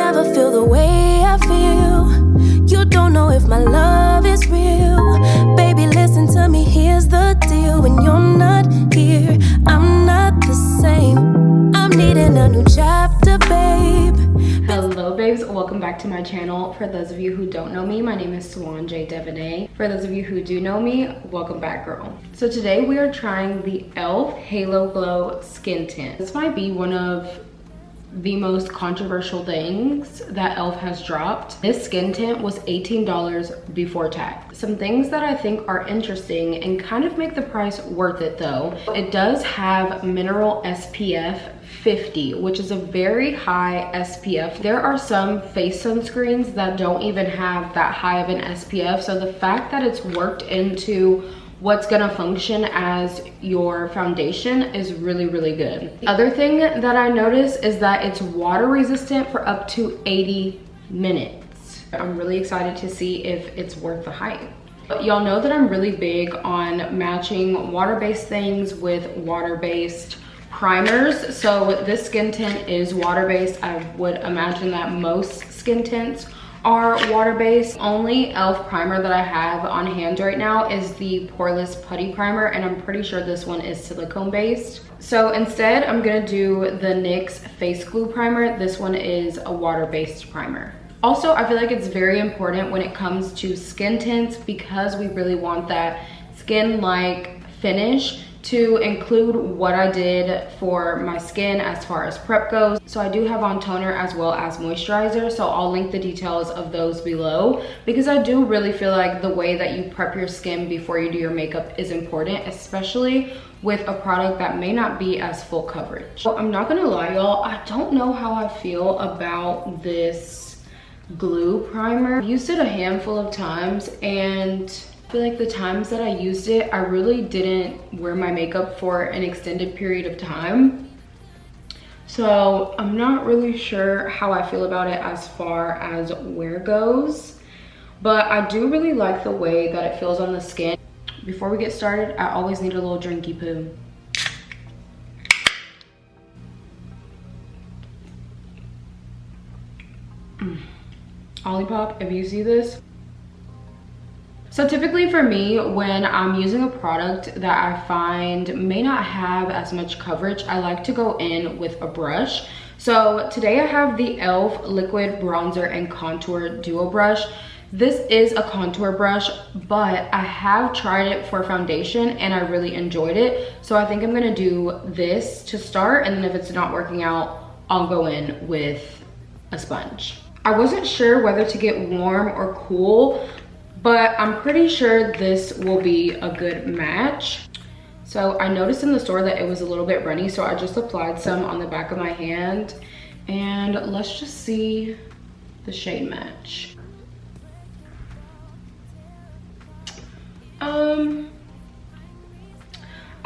never feel the way I feel. You don't know if my love is real. Baby, listen to me, here's the deal. When you're not here, I'm not the same. I'm needing a new chapter, babe. Hello babes, welcome back to my channel. For those of you who don't know me, my name is Sjuanjee Devonay. For those of you who do know me, welcome back, girl. So today we are trying the e.l.f. Halo Glow Skin Tint. This might be one of the most controversial things that e.l.f. has dropped. This skin tint was $18 before tax. Some things that I think are interesting and kind of make the price worth it though. It does have mineral SPF 50, which is a very high SPF. There are some face sunscreens that don't even have that high of an SPF, so the fact that it's worked into what's gonna function as your foundation is really, really good. The other thing that I noticed is that it's water resistant for up to 80 minutes. I'm really excited to see if it's worth the hype. Y'all know that I'm really big on matching water-based things with water-based primers. So this skin tint is water-based. I would imagine that most skin tints are water-based. Only e.l.f. primer that I have on hand right now is the Poreless Putty Primer, and I'm pretty sure this one is silicone based. So instead, I'm gonna do the NYX Face Glue Primer. This one is a water-based primer. Also, I feel like it's very important when it comes to skin tints, because we really want that skin-like finish, to include what I did for my skin as far as prep goes. So I do have on toner as well as moisturizer, so I'll link the details of those below, because I do really feel like the way that you prep your skin before you do your makeup is important, especially with a product that may not be as full coverage. So I'm not gonna lie, y'all, I don't know how I feel about this glue primer. I've used it a handful of times, and I feel like the times that I used it, I really didn't wear my makeup for an extended period of time. So I'm not really sure how I feel about it as far as wear goes, but I do really like the way that it feels on the skin. Before we get started, I always need a little drinky poo. Olipop, if you see this. So typically for me, when I'm using a product that I find may not have as much coverage, I like to go in with a brush. So today I have the e.l.f. Liquid Bronzer and Contour Duo Brush. This is a contour brush, but I have tried it for foundation and I really enjoyed it. So I think I'm gonna do this to start, and then if it's not working out, I'll go in with a sponge. I wasn't sure whether to get warm or cool, but I'm pretty sure this will be a good match. So I noticed in the store that it was a little bit runny, so I just applied some on the back of my hand, and let's just see the shade match.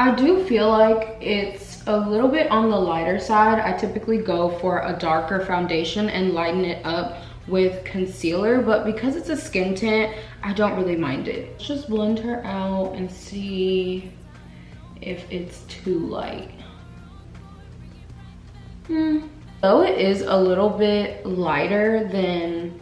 I do feel like it's a little bit on the lighter side. I typically go for a darker foundation and lighten it up with concealer, but because it's a skin tint, I don't really mind it. Let's just blend her out and see if it's too light. Though it is a little bit lighter than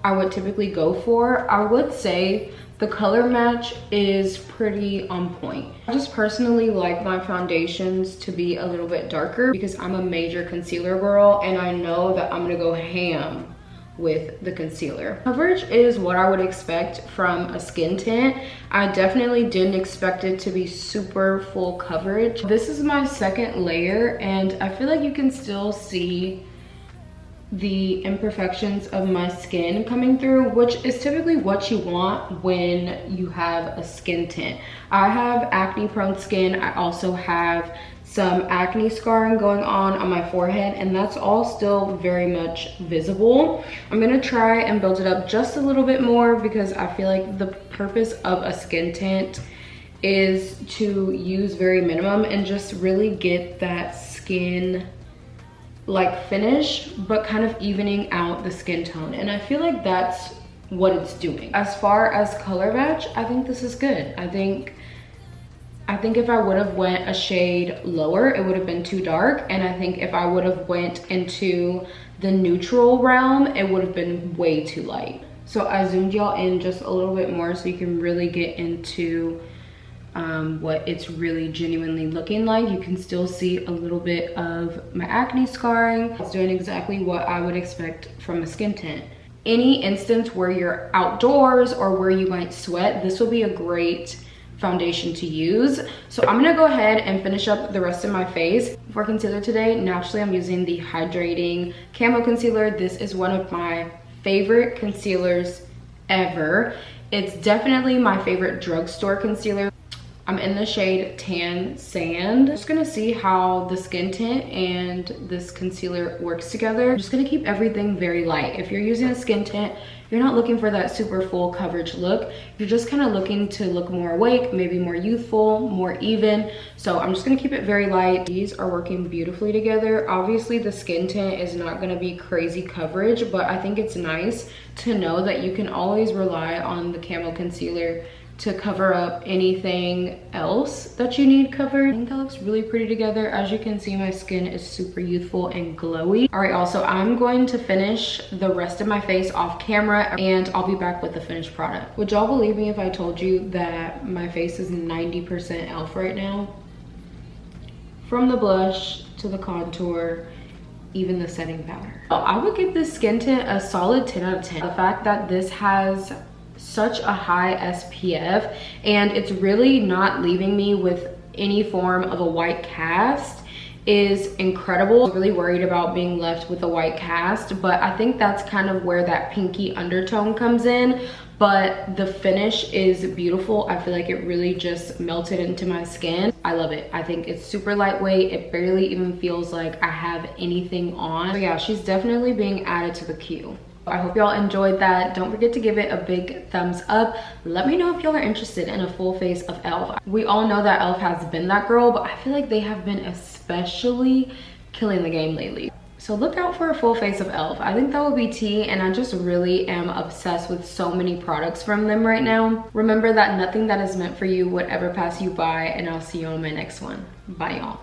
I would typically go for, I would say the color match is pretty on point. I just personally like my foundations to be a little bit darker because I'm a major concealer girl, and I know that I'm gonna go ham with the concealer. Coverage is what I would expect from a skin tint. I definitely didn't expect it to be super full coverage. This is my second layer, and I feel like you can still see the imperfections of my skin coming through, which is typically what you want when you have a skin tint. I have acne prone skin. I also have some acne scarring going on my forehead, and that's all still very much visible. I'm gonna try and build it up just a little bit more because I feel like the purpose of a skin tint is to use very minimum and just really get that skin like finish, but kind of evening out the skin tone, and I feel like that's what it's doing. As far as color match, I think this is good. I think if I would have went a shade lower, it would have been too dark, and I think if I would have went into the neutral realm, it would have been way too light. So I zoomed y'all in just a little bit more so you can really get into what it's really genuinely looking like. You can still see a little bit of my acne scarring. It's doing exactly what I would expect from a skin tint. Any instance where you're outdoors or where you might sweat, this will be a great foundation to use. So I'm gonna go ahead and finish up the rest of my face. For concealer today, naturally I'm using the Hydrating Camo Concealer. This is one of my favorite concealers ever. It's definitely my favorite drugstore concealer. I'm in the shade Tan Sand. I'm just gonna see how the skin tint and this concealer works together. I'm just gonna keep everything very light. If you're using a skin tint, you're not looking for that super full coverage look. You're just kind of looking to look more awake, maybe more youthful, more even. So I'm just gonna keep it very light. These are working beautifully together. Obviously the skin tint is not gonna be crazy coverage, but I think it's nice to know that you can always rely on the Camo Concealer to cover up anything else that you need covered. I think that looks really pretty together. As you can see, my skin is super youthful and glowy. All right, also I'm going to finish the rest of my face off camera and I'll be back with the finished product. Would y'all believe me if I told you that my face is 90% e.l.f. right now? From the blush to the contour, even the setting powder. I would give this skin tint a solid 10 out of 10. The fact that this has such a high SPF and it's really not leaving me with any form of a white cast is incredible. I was really worried about being left with a white cast, but I think that's kind of where that pinky undertone comes in. But the finish is beautiful. I feel like it really just melted into my skin. I love it. I think it's super lightweight. It barely even feels like I have anything on. So yeah, she's definitely being added to the queue. I hope y'all enjoyed that. Don't forget to give it a big thumbs up. Let me know if y'all are interested in a full face of e.l.f. We all know that e.l.f. has been that girl, but I feel like they have been especially killing the game lately. So look out for a full face of e.l.f. I think that will be tea, and I just really am obsessed with so many products from them right now. Remember that nothing that is meant for you would ever pass you by, and I'll see you on my next one. Bye y'all.